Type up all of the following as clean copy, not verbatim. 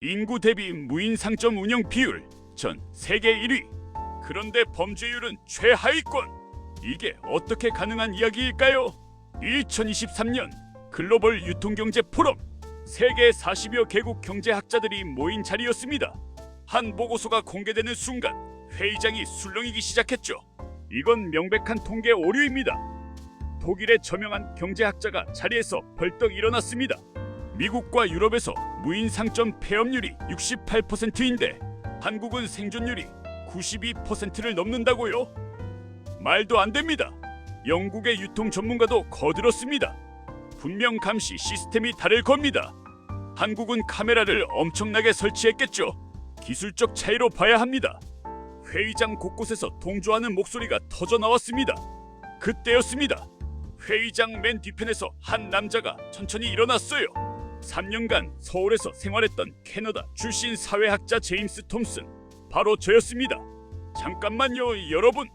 인구 대비 무인 상점 운영 비율 전 세계 1위. 그런데 범죄율은 최하위권. 이게 어떻게 가능한 이야기일까요? 2023년 글로벌 유통경제 포럼, 세계 40여 개국 경제학자들이 모인 자리였습니다. 한 보고서가 공개되는 순간 회의장이 술렁이기 시작했죠. 이건 명백한 통계 오류입니다. 독일의 저명한 경제학자가 자리에서 벌떡 일어났습니다. 미국과 유럽에서 무인 상점 폐업률이 68%인데 한국은 생존율이 92%를 넘는다고요? 말도 안 됩니다. 영국의 유통 전문가도 거들었습니다. 분명 감시 시스템이 다를 겁니다. 한국은 카메라를 엄청나게 설치했겠죠. 기술적 차이로 봐야 합니다. 회의장 곳곳에서 동조하는 목소리가 터져 나왔습니다. 그때였습니다. 회의장 맨 뒤편에서 한 남자가 천천히 일어났어요. 3년간 서울에서 생활했던 캐나다 출신 사회학자 제임스 톰슨, 바로 저였습니다. 잠깐만요, 여러분.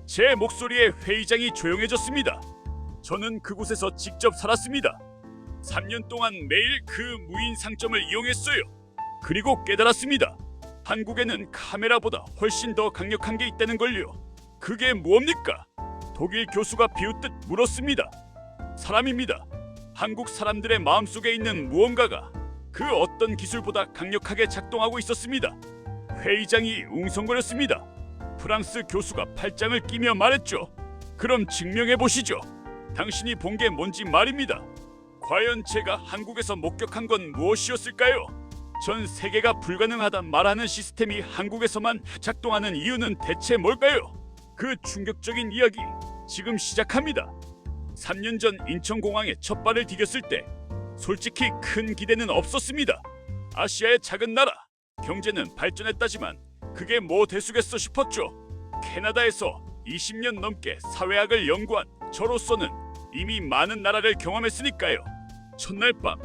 제 목소리에 회의장이 조용해졌습니다. 저는 그곳에서 직접 살았습니다. 3년 동안 매일 그 무인 상점을 이용했어요. 그리고 깨달았습니다. 한국에는 카메라보다 훨씬 더 강력한 게 있다는 걸요. 그게 무엇입니까? 독일 교수가 비웃듯 물었습니다. 사람입니다. 한국 사람들의 마음속에 있는 무언가가 그 어떤 기술보다 강력하게 작동하고 있었습니다. 회의장이 웅성거렸습니다. 프랑스 교수가 팔짱을 끼며 말했죠. 그럼 증명해 보시죠. 당신이 본 게 뭔지 말입니다. 과연 제가 한국에서 목격한 건 무엇이었을까요? 전 세계가 불가능하다 말하는 시스템이 한국에서만 작동하는 이유는 대체 뭘까요? 그 충격적인 이야기 지금 시작합니다. 3년 전 인천공항에 첫 발을 디뎠을 때 솔직히 큰 기대는 없었습니다. 아시아의 작은 나라, 경제는 발전했다지만 그게 뭐 대수겠어 싶었죠. 캐나다에서 20년 넘게 사회학을 연구한 저로서는 이미 많은 나라를 경험했으니까요. 첫날 밤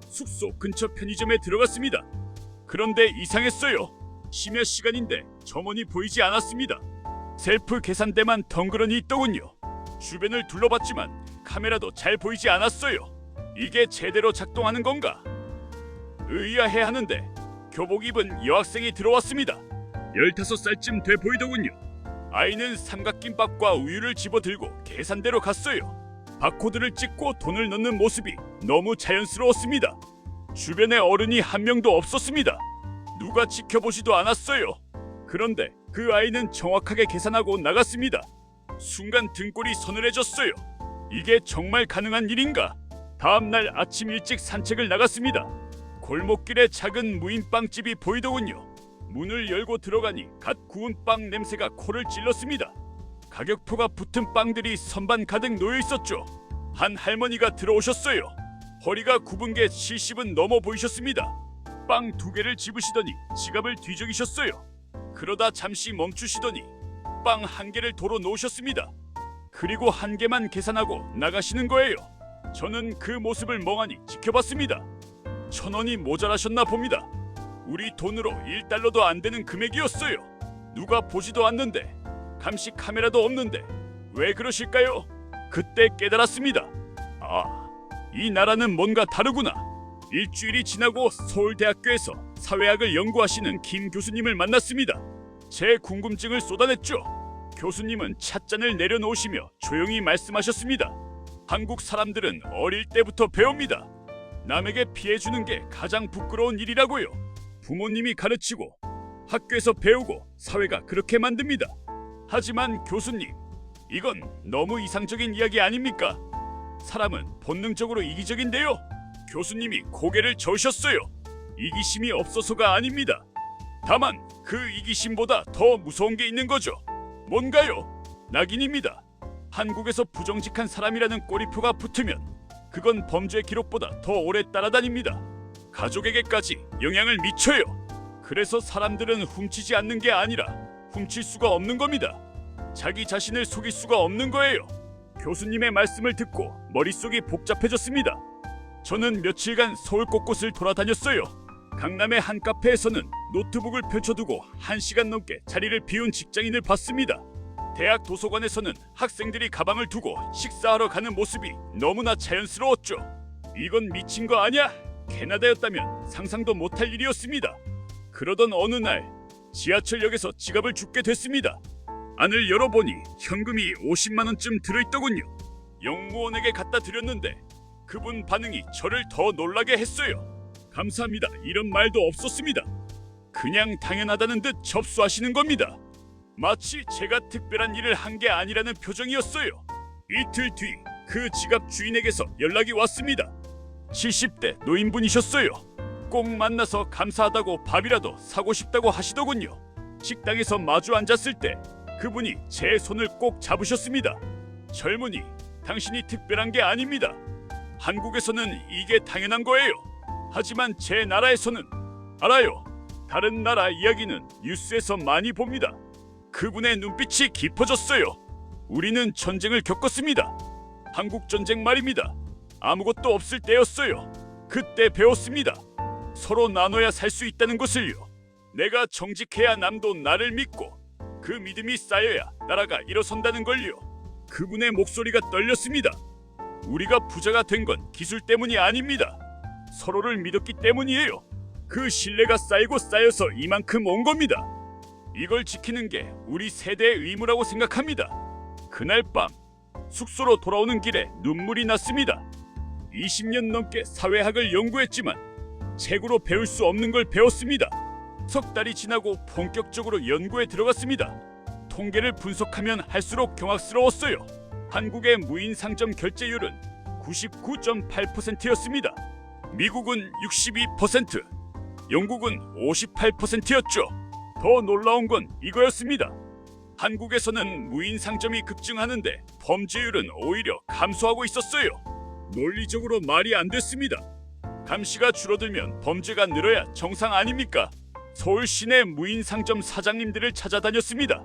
숙소 근처 편의점에 들어갔습니다. 그런데 이상했어요. 심야 시간인데 점원이 보이지 않았습니다. 셀프 계산대만 덩그러니 있더군요. 주변을 둘러봤지만 카메라도 잘 보이지 않았어요. 이게 제대로 작동하는 건가? 의아해하는데 교복 입은 여학생이 들어왔습니다. 15살쯤 돼 보이더군요. 아이는 삼각김밥과 우유를 집어들고 계산대로 갔어요. 바코드를 찍고 돈을 넣는 모습이 너무 자연스러웠습니다. 주변에 어른이 한 명도 없었습니다. 누가 지켜보지도 않았어요. 그런데 그 아이는 정확하게 계산하고 나갔습니다. 순간 등골이 서늘해졌어요. 이게 정말 가능한 일인가? 다음날 아침 일찍 산책을 나갔습니다. 골목길에 작은 무인 빵집이 보이더군요. 문을 열고 들어가니 갓 구운 빵 냄새가 코를 찔렀습니다. 가격표가 붙은 빵들이 선반 가득 놓여 있었죠. 한 할머니가 들어오셨어요. 허리가 굽은 게 70은 넘어 보이셨습니다. 빵 2개를 집으시더니 지갑을 뒤적이셨어요. 그러다 잠시 멈추시더니 빵 1개를 도로 놓으셨습니다. 그리고 1개만 계산하고 나가시는 거예요. 저는 그 모습을 멍하니 지켜봤습니다. 1,000원이 모자라셨나 봅니다. 우리 돈으로 1달러도 안 되는 금액이었어요. 누가 보지도 않는데, 감시 카메라도 없는데 왜 그러실까요? 그때 깨달았습니다. 아, 이 나라는 뭔가 다르구나. 일주일이 지나고 서울대학교에서 사회학을 연구하시는 김 교수님을 만났습니다. 제 궁금증을 쏟아냈죠. 교수님은 찻잔을 내려놓으시며 조용히 말씀하셨습니다. 한국 사람들은 어릴 때부터 배웁니다. 남에게 피해주는 게 가장 부끄러운 일이라고요. 부모님이 가르치고 학교에서 배우고 사회가 그렇게 만듭니다. 하지만 교수님, 이건 너무 이상적인 이야기 아닙니까? 사람은 본능적으로 이기적인데요. 교수님이 고개를 저으셨어요. 이기심이 없어서가 아닙니다. 다만 그 이기심보다 더 무서운 게 있는 거죠. 뭔가요? 낙인입니다. 한국에서 부정직한 사람이라는 꼬리표가 붙으면 그건 범죄 기록보다 더 오래 따라다닙니다. 가족에게까지 영향을 미쳐요. 그래서 사람들은 훔치지 않는 게 아니라 훔칠 수가 없는 겁니다. 자기 자신을 속일 수가 없는 거예요. 교수님의 말씀을 듣고 머릿속이 복잡해졌습니다. 저는 며칠간 서울 곳곳을 돌아다녔어요. 강남의 한 카페에서는 노트북을 펼쳐두고 1시간 넘게 자리를 비운 직장인을 봤습니다. 대학 도서관에서는 학생들이 가방을 두고 식사하러 가는 모습이 너무나 자연스러웠죠. 이건 미친 거 아니야? 캐나다였다면 상상도 못할 일이었습니다. 그러던 어느 날 지하철역에서 지갑을 줍게 됐습니다. 안을 열어보니 현금이 50만 원쯤 들어있더군요. 영무원에게 갖다 드렸는데 그분 반응이 저를 더 놀라게 했어요. 감사합니다. 이런 말도 없었습니다. 그냥 당연하다는 듯 접수하시는 겁니다. 마치 제가 특별한 일을 한 게 아니라는 표정이었어요. 이틀 뒤 그 지갑 주인에게서 연락이 왔습니다. 70대 노인분이셨어요. 꼭 만나서 감사하다고 밥이라도 사고 싶다고 하시더군요. 식당에서 마주 앉았을 때 그분이 제 손을 꼭 잡으셨습니다. 젊은이, 당신이 특별한 게 아닙니다. 한국에서는 이게 당연한 거예요. 하지만 제 나라에서는 알아요. 다른 나라 이야기는 뉴스에서 많이 봅니다. 그분의 눈빛이 깊어졌어요. 우리는 전쟁을 겪었습니다. 한국 전쟁 말입니다. 아무것도 없을 때였어요. 그때 배웠습니다. 서로 나눠야 살 수 있다는 것을요. 내가 정직해야 남도 나를 믿고 그 믿음이 쌓여야 나라가 일어선다는 걸요. 그분의 목소리가 떨렸습니다. 우리가 부자가 된 건 기술 때문이 아닙니다. 서로를 믿었기 때문이에요. 그 신뢰가 쌓이고 쌓여서 이만큼 온 겁니다. 이걸 지키는 게 우리 세대의 의무라고 생각합니다. 그날 밤 숙소로 돌아오는 길에 눈물이 났습니다. 20년 넘게 사회학을 연구했지만 책으로 배울 수 없는 걸 배웠습니다. 석 달이 지나고 본격적으로 연구에 들어갔습니다. 통계를 분석하면 할수록 경악스러웠어요. 한국의 무인 상점 결제율은 99.8%였습니다. 미국은 62%, 영국은 58%였죠. 더 놀라운 건 이거였습니다. 한국에서는 무인 상점이 급증하는데 범죄율은 오히려 감소하고 있었어요. 논리적으로 말이 안 됐습니다. 감시가 줄어들면 범죄가 늘어야 정상 아닙니까? 서울 시내 무인 상점 사장님들을 찾아다녔습니다.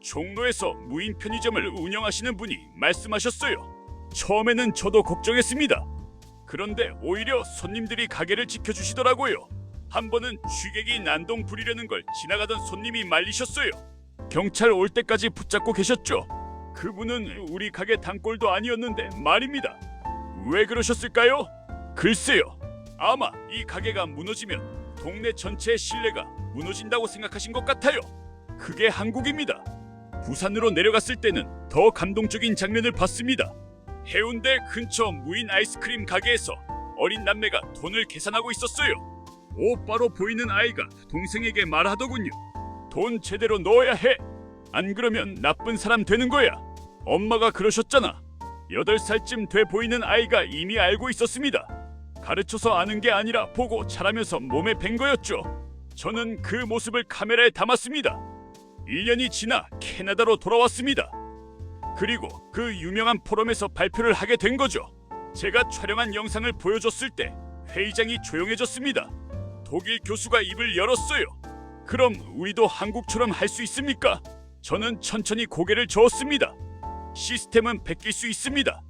종로에서 무인 편의점을 운영하시는 분이 말씀하셨어요. 처음에는 저도 걱정했습니다. 그런데 오히려 손님들이 가게를 지켜주시더라고요. 한 번은 취객이 난동 부리려는 걸 지나가던 손님이 말리셨어요. 경찰 올 때까지 붙잡고 계셨죠. 그분은 우리 가게 단골도 아니었는데 말입니다. 왜 그러셨을까요? 글쎄요. 아마 이 가게가 무너지면 동네 전체의 신뢰가 무너진다고 생각하신 것 같아요. 그게 한국입니다. 부산으로 내려갔을 때는 더 감동적인 장면을 봤습니다. 해운대 근처 무인 아이스크림 가게에서 어린 남매가 돈을 계산하고 있었어요. 오빠로 보이는 아이가 동생에게 말하더군요. 돈 제대로 넣어야 해. 안 그러면 나쁜 사람 되는 거야. 엄마가 그러셨잖아. 8살쯤 돼 보이는 아이가 이미 알고 있었습니다. 가르쳐서 아는 게 아니라 보고 자라면서 몸에 밴 거였죠. 저는 그 모습을 카메라에 담았습니다. 1년이 지나 캐나다로 돌아왔습니다. 그리고 그 유명한 포럼에서 발표를 하게 된 거죠. 제가 촬영한 영상을 보여줬을 때 회의장이 조용해졌습니다. 독일 교수가 입을 열었어요. 그럼 우리도 한국처럼 할 수 있습니까? 저는 천천히 고개를 저었습니다. 시스템은 베낄 수 있습니다.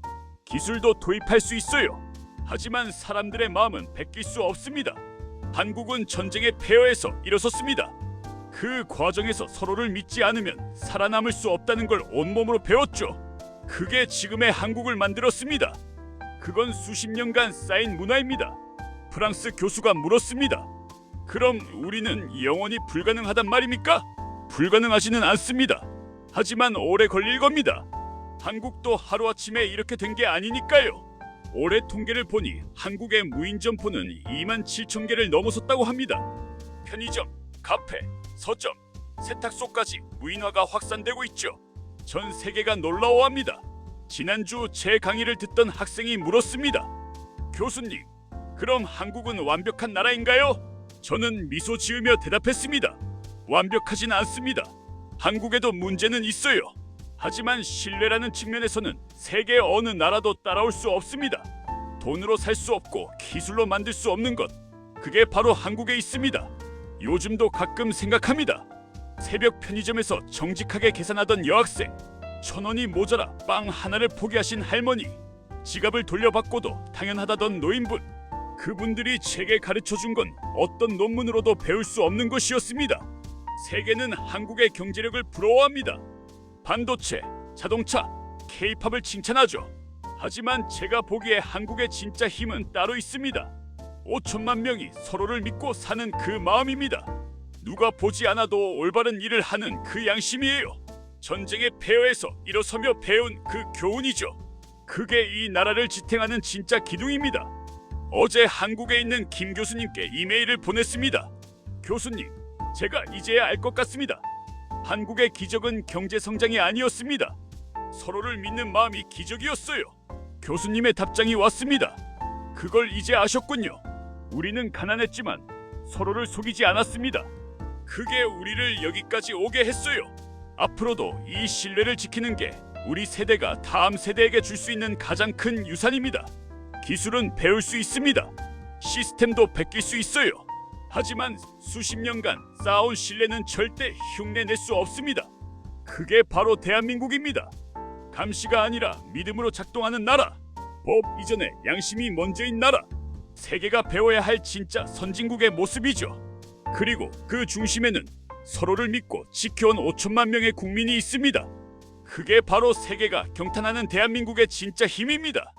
기술도 도입할 수 있어요. 하지만 사람들의 마음은 베낄 수 없습니다. 한국은 전쟁의 폐허에서 일어섰습니다. 그 과정에서 서로를 믿지 않으면 살아남을 수 없다는 걸 온몸으로 배웠죠. 그게 지금의 한국을 만들었습니다. 그건 수십 년간 쌓인 문화입니다. 프랑스 교수가 물었습니다. 그럼 우리는 영원히 불가능하단 말입니까? 불가능하지는 않습니다. 하지만 오래 걸릴 겁니다. 한국도 하루아침에 이렇게 된 게 아니니까요. 올해 통계를 보니 한국의 무인 점포는 2만 7천 개를 넘어섰다고 합니다. 편의점, 카페, 서점, 세탁소까지 무인화가 확산되고 있죠. 전 세계가 놀라워합니다. 지난주 제 강의를 듣던 학생이 물었습니다. 교수님, 그럼 한국은 완벽한 나라인가요? 저는 미소 지으며 대답했습니다. 완벽하진 않습니다. 한국에도 문제는 있어요. 하지만 신뢰라는 측면에서는 세계 어느 나라도 따라올 수 없습니다. 돈으로 살 수 없고 기술로 만들 수 없는 것, 그게 바로 한국에 있습니다. 요즘도 가끔 생각합니다. 새벽 편의점에서 정직하게 계산하던 여학생, 1,000원이 모자라 빵 하나를 포기하신 할머니, 지갑을 돌려받고도 당연하다던 노인분, 그분들이 제게 가르쳐준 건 어떤 논문으로도 배울 수 없는 것이었습니다. 세계는 한국의 경제력을 부러워합니다. 반도체, 자동차, K-팝을 칭찬하죠. 하지만 제가 보기에 한국의 진짜 힘은 따로 있습니다. 5천만 명이 서로를 믿고 사는 그 마음입니다. 누가 보지 않아도 올바른 일을 하는 그 양심이에요. 전쟁의 폐허에서 일어서며 배운 그 교훈이죠. 그게 이 나라를 지탱하는 진짜 기둥입니다. 어제 한국에 있는 김 교수님께 이메일을 보냈습니다. 교수님, 제가 이제야 알 것 같습니다. 한국의 기적은 경제 성장이 아니었습니다. 서로를 믿는 마음이 기적이었어요. 교수님의 답장이 왔습니다. 그걸 이제 아셨군요. 우리는 가난했지만 서로를 속이지 않았습니다. 그게 우리를 여기까지 오게 했어요. 앞으로도 이 신뢰를 지키는 게 우리 세대가 다음 세대에게 줄 수 있는 가장 큰 유산입니다. 기술은 배울 수 있습니다. 시스템도 베낄 수 있어요. 하지만 수십 년간 쌓아온 신뢰는 절대 흉내낼 수 없습니다. 그게 바로 대한민국입니다. 감시가 아니라 믿음으로 작동하는 나라. 법 이전에 양심이 먼저인 나라. 세계가 배워야 할 진짜 선진국의 모습이죠. 그리고 그 중심에는 서로를 믿고 지켜온 5천만 명의 국민이 있습니다. 그게 바로 세계가 경탄하는 대한민국의 진짜 힘입니다.